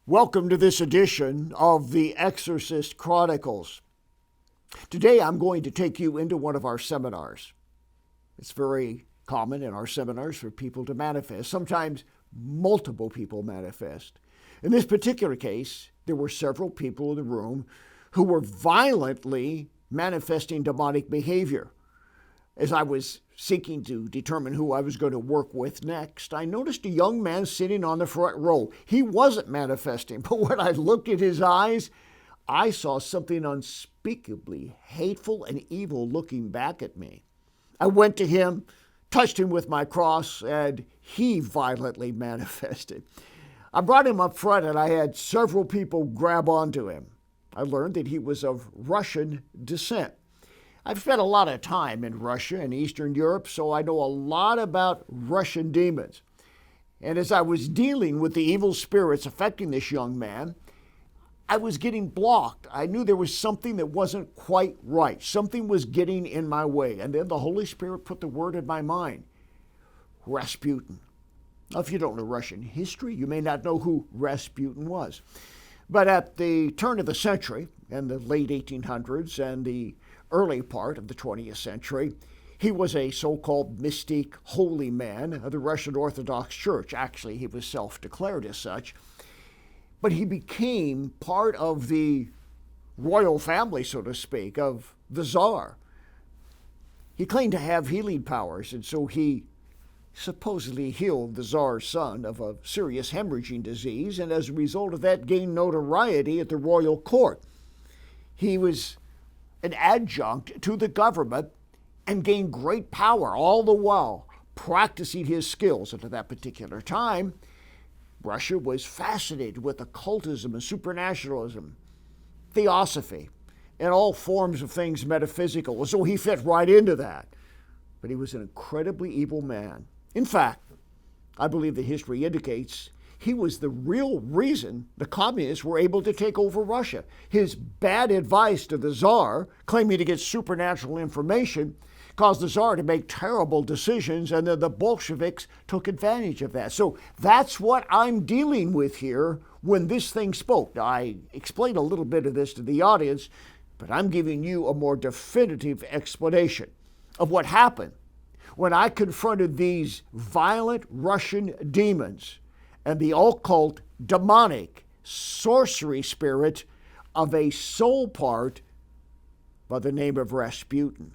Welcome to this edition of the Exorcist Chronicles. Today I'm going to take you into one of our seminars. It's very common in our seminars for people to manifest. Sometimes multiple people manifest. In this particular case, there were several people in the room who were violently manifesting demonic behavior. As I was seeking to determine who I was going to work with next, I noticed a young man sitting on the front row. He wasn't manifesting, but when I looked at his eyes, I saw something unspeakably hateful and evil looking back at me. I went to him, touched him with my cross, and he violently manifested. I brought him up front, and I had several people grab onto him. I learned that he was of Russian descent. I've spent a lot of time in Russia and Eastern Europe, so I know a lot about Russian demons. And as I was dealing with the evil spirits affecting this young man, I was getting blocked. I knew there was something that wasn't quite right. Something was getting in my way. And then the Holy Spirit put the word in my mind, Rasputin. Now, if you don't know Russian history, you may not know who Rasputin was. But at the turn of the century, in the late 1800s and the early part of the 20th century, he was a so-called mystic holy man of the Russian Orthodox Church. Actually, he was self-declared as such. But he became part of the royal family, so to speak, of the Tsar. He claimed to have healing powers, and so he supposedly healed the Tsar's son of a serious hemorrhaging disease, and as a result of that gained notoriety at the royal court. He was an adjunct to the government and gained great power, all the while practicing his skills. And at that particular time, Russia was fascinated with occultism and supernaturalism, theosophy, and all forms of things metaphysical. So he fit right into that. But he was an incredibly evil man. In fact, I believe the history indicates he was the real reason the communists were able to take over Russia. His bad advice to the Tsar, claiming to get supernatural information, caused the Tsar to make terrible decisions, and then the Bolsheviks took advantage of that. So that's what I'm dealing with here when this thing spoke. Now, I explained a little bit of this to the audience, but I'm giving you a more definitive explanation of what happened when I confronted these violent Russian demons and the occult, demonic, sorcery spirit of a soul part by the name of Rasputin.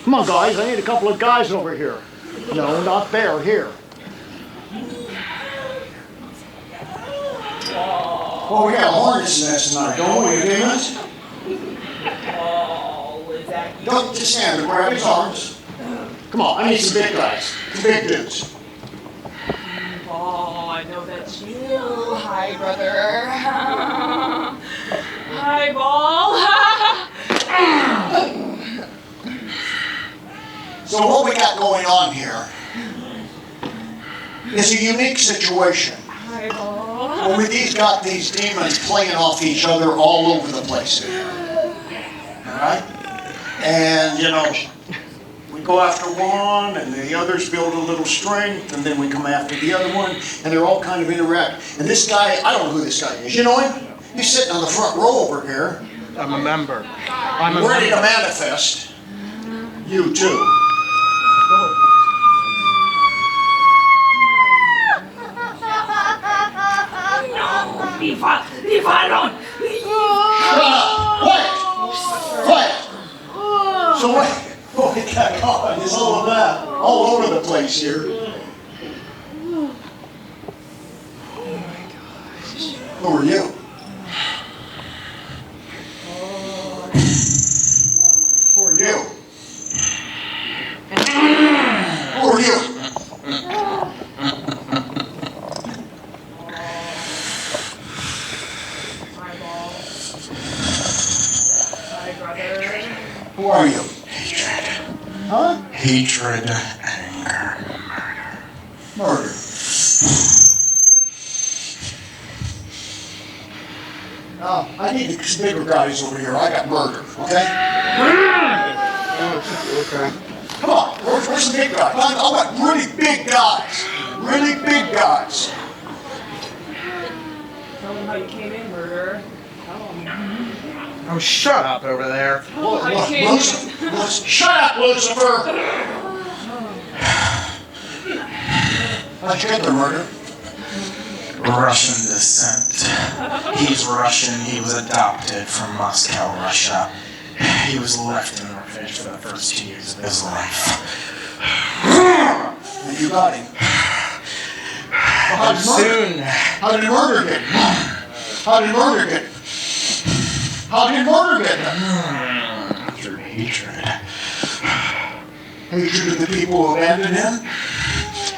Come on, guys, I need a couple of guys over here. No, not there, here. Well, we got a hornet's nest tonight, don't we, demons? Don't just stand there, grab his arms. Come on, I need some big guys, some big dudes. Oh, I know that's you. Hi, brother. Hi, Ball. So what we got going on here is a unique situation. Hi, Ball. Well, we've got these demons playing off each other all over the place. All right? And, we go after one, and the others build a little strength, and then we come after the other one, and they're all kind of interact. And this guy, I don't know who this guy is. You know him? He's sitting on the front row over here. I'm a member. Ready to manifest. You too. If I don't... Quiet! So what we got going is all of that, all over the place here. Oh my gosh. Who are you? Who are you? Who are you? hatred, anger, Murder. I need the bigger guys over here. I got murder, okay? Okay. Come on, where's the big guys? I want really big guys. Really big guys. Tell them how you came in, murderer. Tell them. Oh, shut up over there. Tell them how you came in. Shut up, Lucifer! How'd you get there, murder? Russian descent. He's Russian. He was adopted from Moscow, Russia. He was left in the orphanage for the first 2 years of his life. And you got him. And soon, How did murder get him? How did murder get him? How did murder get him? through hatred. Hatred of the people who abandoned him?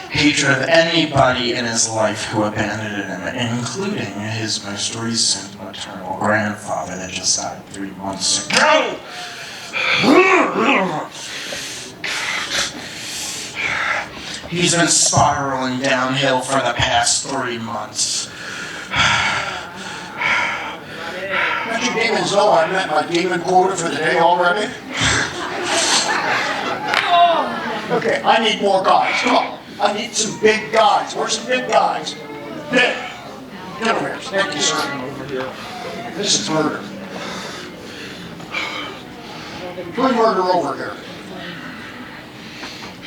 Hatred of anybody in his life who abandoned him, including his most recent maternal grandfather that just died 3 months ago. He's been spiraling downhill for the past 3 months. Don't you demons know I met my demon quota for the day already? Okay, I need more guys. Come on. I need some big guys. Where's some big guys? Nick, get over here. Thank you, sir. This is murder. Bring murder over here.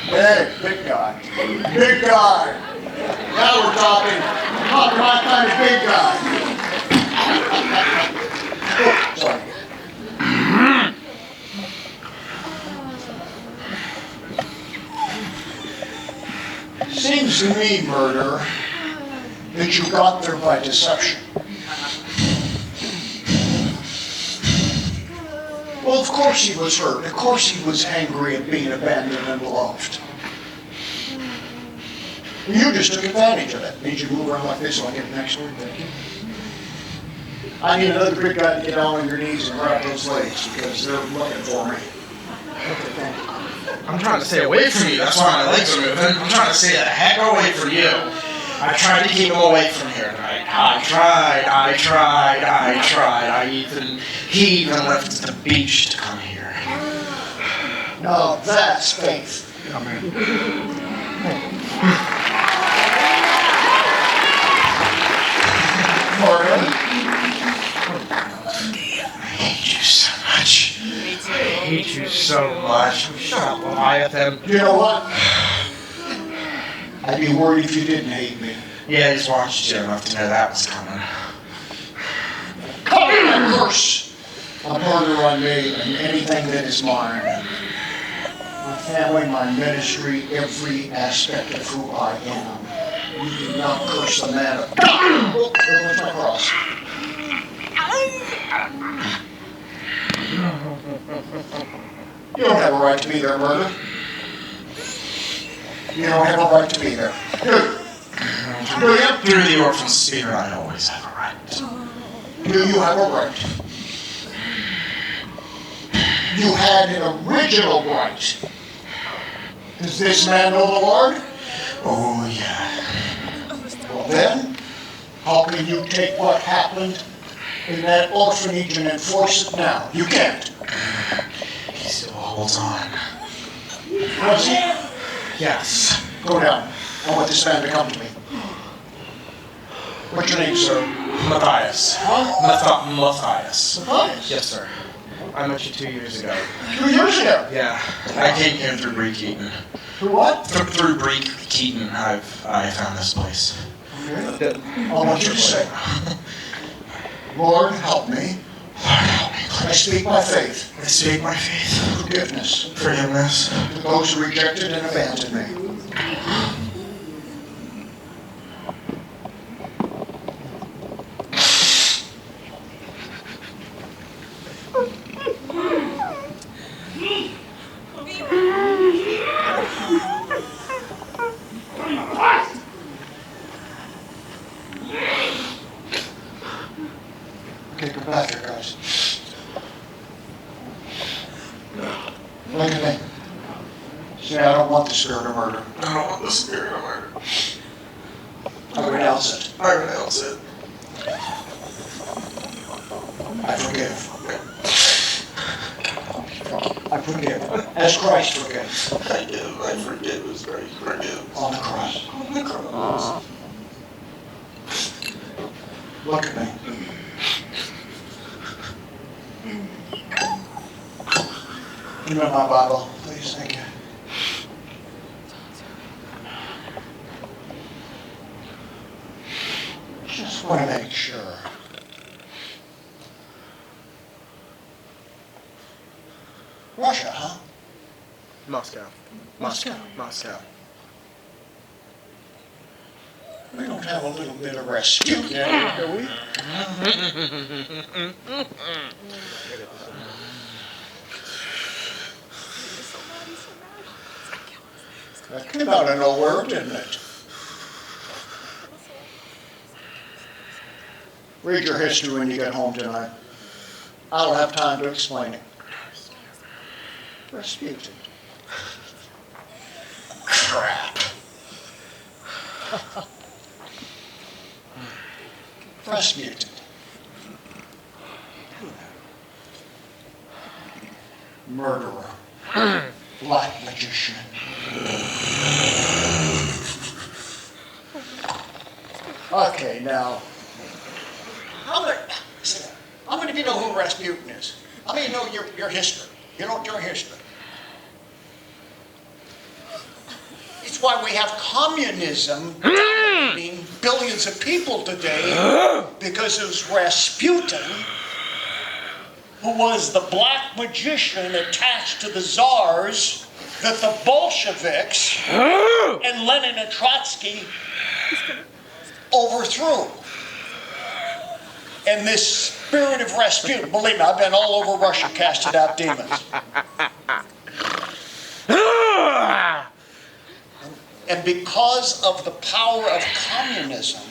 Hey, big guy. Big guy. Now we're talking. Talking my kind of big guy. Oh, sorry. Seems to me, murder, that you got there by deception. Well, of course he was hurt. Of course he was angry at being abandoned and loved. You just took advantage of it. Made you move around like this so I get next one. Thank you. I need another big guy to get down on your knees and grab those legs because they're looking for me. Okay, thank you. I'm trying to stay away from you. That's why my legs are moving. I'm trying to stay the heck away from you. I tried to keep him away from here tonight. I tried. He even left the beach to come here. Now that's faith. Come in. Murder. I hate you so much. I hate you so much. Shut up, Leviathan. You know what? I'd be worried if you didn't hate me. Yeah, he's watched you enough to know that was coming. Come and curse a murder on me and anything that is mine. My family, my ministry, every aspect of who I am. You do not curse the man of God. Oh, there goes my cross. You don't have a right to be there, murder. You don't have a right to be there. Do you? Through the orphan spirit, I always have a right. Do you have a right? You had an original right. Does this man know the Lord? Oh, yeah. Well then, how can you take what happened in that orphanage and enforce it now? You can't. He still holds on. Was he? Yes. Go down. I want this man to come to me. What's your name, sir? Matthias. Huh? Matthias. Matthias. Yes, sir. I met you 2 years ago. 2 years ago. Yeah. I came here through Bree Keaton. Through what? Through Bree Keaton, I found this place. Okay. I want you to say, Lord, help me. I speak my faith. I speak my faith. Forgiveness Forgiveness. to those who rejected and abandoned me. Okay, come back here, guys. Look at me. Say, I don't want the spirit of murder. I don't want the spirit of murder. I renounce it. I renounce it. I forgive. I forgive. As Christ forgives. I forgive as Christ forgives. On the cross. On the cross. Look at me. Give me my Bible, please. Thank you. Just want to make sure. Russia, huh? Moscow. Moscow. We don't have a little bit of Rasputin, do we? That came out of nowhere, didn't it? Read your history when you get home tonight. I don't have time to explain it. Rasputin. Crap. Rasputin. Murderer. Black magician. Okay, now, how many of you know who Rasputin is? How many know your history? You know your history. It's why we have communism dominating billions of people today, because it was Rasputin who was the black magician attached to the czars that the Bolsheviks and Lenin and Trotsky overthrew. And this spirit of Rasputin, believe me, I've been all over Russia casting out demons. And because of the power of communism,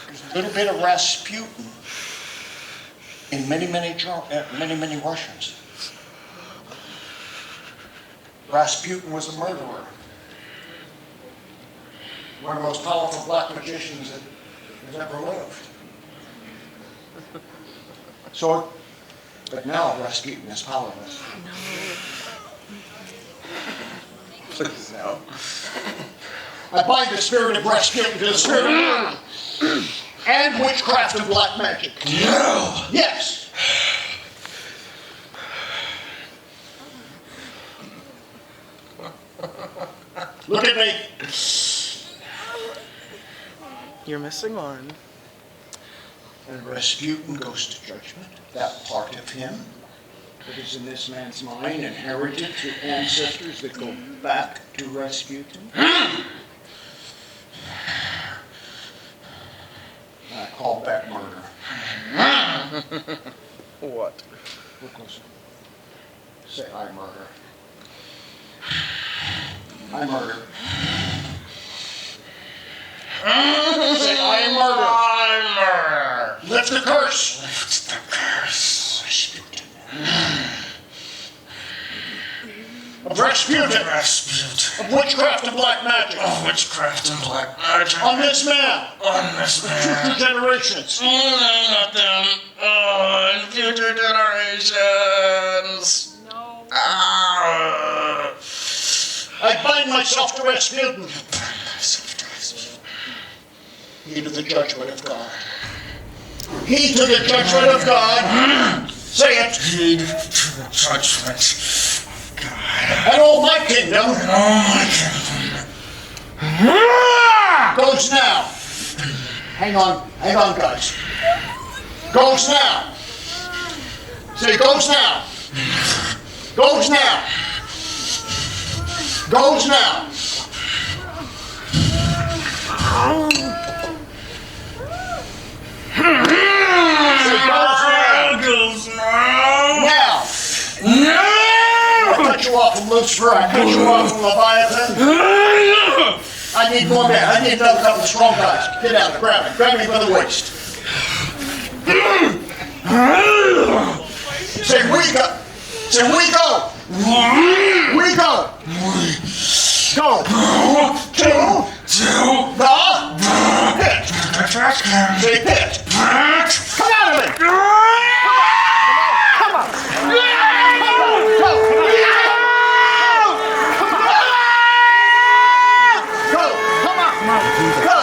there's a little bit of Rasputin in many Russians. Rasputin was a murderer. One of the most powerful black magicians that has ever lived. So, but now Rasputin is powerless. Please, no. I bind the spirit of Rasputin to the spirit of murder and witchcraft and black magic. No! Yes! Look at me. You're missing one. And Rasputin goes to judgment. That part of him that is in this man's mind, inherited through ancestors that go back to Rasputin. I call that murder. What? Look closer. Say, I murder. I murder. Say, I murder. I murder. Lift the curse. Lift the curse. Of Rasputin. Rasputin. Of witchcraft and black magic. Of witchcraft and black magic. On this man. On this man. Future generations. Not them. Oh, and future generations. No. I bind myself to Rasputin. He to the judgment of God. He to the judgment of God. Say it. Heed to the judgment of God. And all my kingdom. And all my kingdom. Goes now. Hang on, guys. Goes now. Say, goes now. Goes now. Goes now. Say, goes now. Goes now. Now. No! I cut you off from Lucifer. I cut you off from Leviathan. I need more men. I need another couple of strong guys. Get out. Grab me. Grab me by the waist. Say, we got. Say, we go. We go. Go. To the pit. Say pit. Come out of it. Come on. Go. Go. Come on. Go.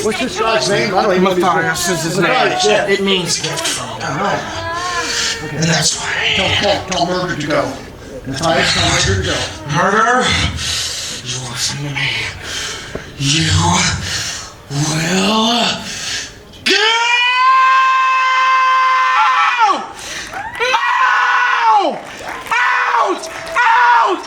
What's this guy's name? I don't even know. Matthias is his name. Matthias, yeah. It means gift from God. Okay. And that's why. Tell Murder to go. Matthias, tell Murder to go. Murder, you listen to me. You will go! No! Out! Out!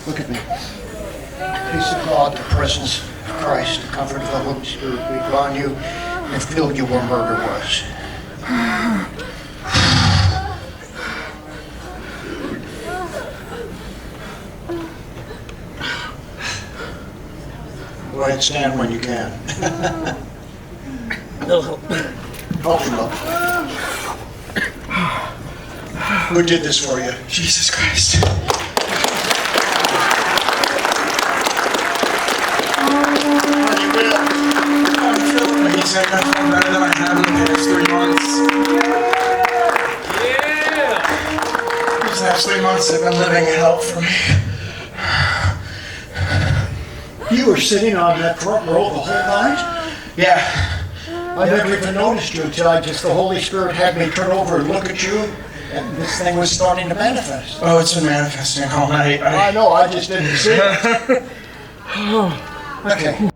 Look at me. Peace of God, the presence of Christ, the comfort of the Holy Spirit be upon you and fill you where murder was. Go ahead, stand when you can. Help him up. Who did this for you? Jesus Christ. I'm feeling amazing. I feel better than I have in the past 3 months. Yeah! These last 3 months have been living hell for me. You were sitting on that front row the whole night? Yeah. I never even noticed you until the Holy Spirit had me turn over and look at you, and this thing was starting to manifest. Oh, it's been manifesting all night. I know, I just didn't see it. Okay.